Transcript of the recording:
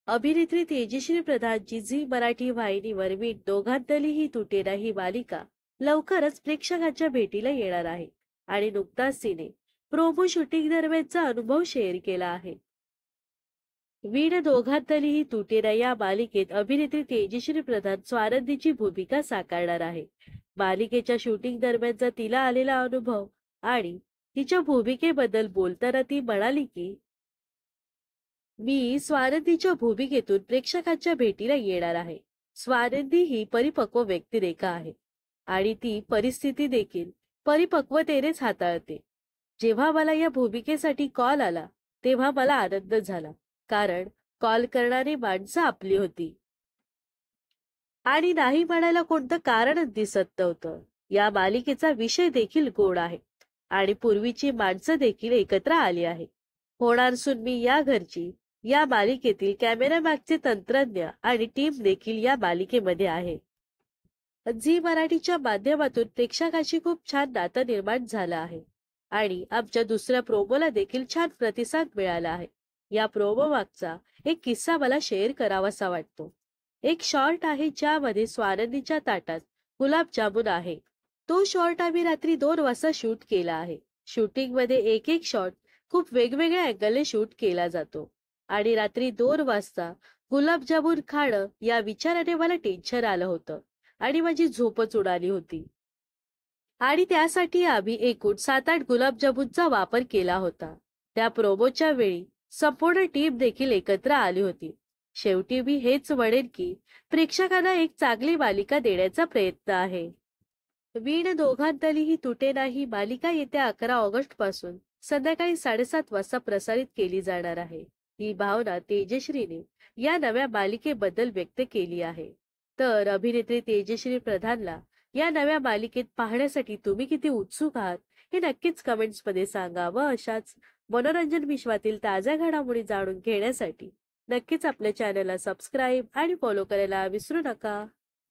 अभिनेत्री तेजश्री प्रधानची झी मराठी वाहिनीवर वीट दोघांतली ही तुटेना ही मालिका लवकरच प्रेक्षकांच्या भेटीला येणार आहे आणि नुकताच तिने प्रोमो शूटिंग दरम्यानचा अनुभव शेअर केला आहे. वीण दोघांतली ही तुटेना या मालिकेत अभिनेत्री तेजश्री प्रधान स्वानंदीची भूमिका साकारणार आहे. मालिकेच्या शूटिंग दरम्यानचा तिला आलेला अनुभव आणि तिच्या भूमिकेबद्दल बोलताना ती म्हणाली की मी स्वानंदीच्या भूमिकेतून प्रेक्षकांच्या भेटीला येणार आहे. स्वानंदी ही परिपक्व व्यक्तिरेखा आहे आणि ती परिस्थिती देखील परिपक्वतेनेच हाताळते. जेव्हा मला या भूमिकेसाठी कॉल आला तेव्हा मला आनंद झाला, कारण कॉल करणारी माणसं आपली होती आणि नाही म्हणायला कोणतं कारणच दिसत नव्हतं. या मालिकेचा विषय देखील गोड आहे आणि पूर्वीची माणसं देखील एकत्र आली आहे. होणार सून मी या घरची या मालिकेतील कॅमेरामॅनचे तंत्रज्ञ आणि टीम देखील या मालिकेमध्ये आहे. झी मराठीच्या माध्यमातून प्रेक्षकांशी खूप छान नातं निर्माण झालं आहे आणि आमच्या दुसऱ्या प्रोमोला देखील छान प्रतिसाद मिळाला आहे. या प्रोमो मागचा एक किस्सा मला शेअर करावासा वाटतो. एक शॉर्ट आहे ज्यामध्ये स्वानंदीच्या ताटात गुलाबजामुन आहे. तो शॉर्ट आम्ही रात्री 2 वाजता शूट केला आहे. शूटिंग मध्ये एक एक शॉट खूप वेगवेगळ्या अँगलने शूट केला जातो आणि रात्री 2 वाजता गुलाबजामुन खाणं या विचाराने मला टेन्शन आलं होतं आणि माझी झोपच उडाली होती आणि त्यासाठी आम्ही एकूण 7-8 गुलाबजामुनचा वापर केला होता. त्या प्रोमोच्या वेळी संपूर्ण टीम देखील एकत्र आली होती. शेवटी मी हेच म्हणेन की प्रेक्षकांना एक चांगली मालिका देण्याचा प्रयत्न आहे. वीण दोघांतली ही तुटेना ही मालिका येत्या 11 ऑगस्ट पासून संध्याकाळी 7:30 वाजता प्रसारित केली जाणार आहे. ही भावना तेजश्रीने या नव्या मालिकेबद्दल व्यक्त केली आहे. तर अभिनेत्री तेजश्री प्रधानला या नव्या मालिकेत पाहण्यासाठी तुम्ही किती उत्सुक आहात हे नक्कीच कमेंट्स मध्ये सांगा व अशाच मनोरंजन विश्वातील ताज्या घडामोडी जाणून घेण्यासाठी नक्कीच आपल्या चॅनलला सबस्क्राईब आणि फॉलो करायला विसरू नका.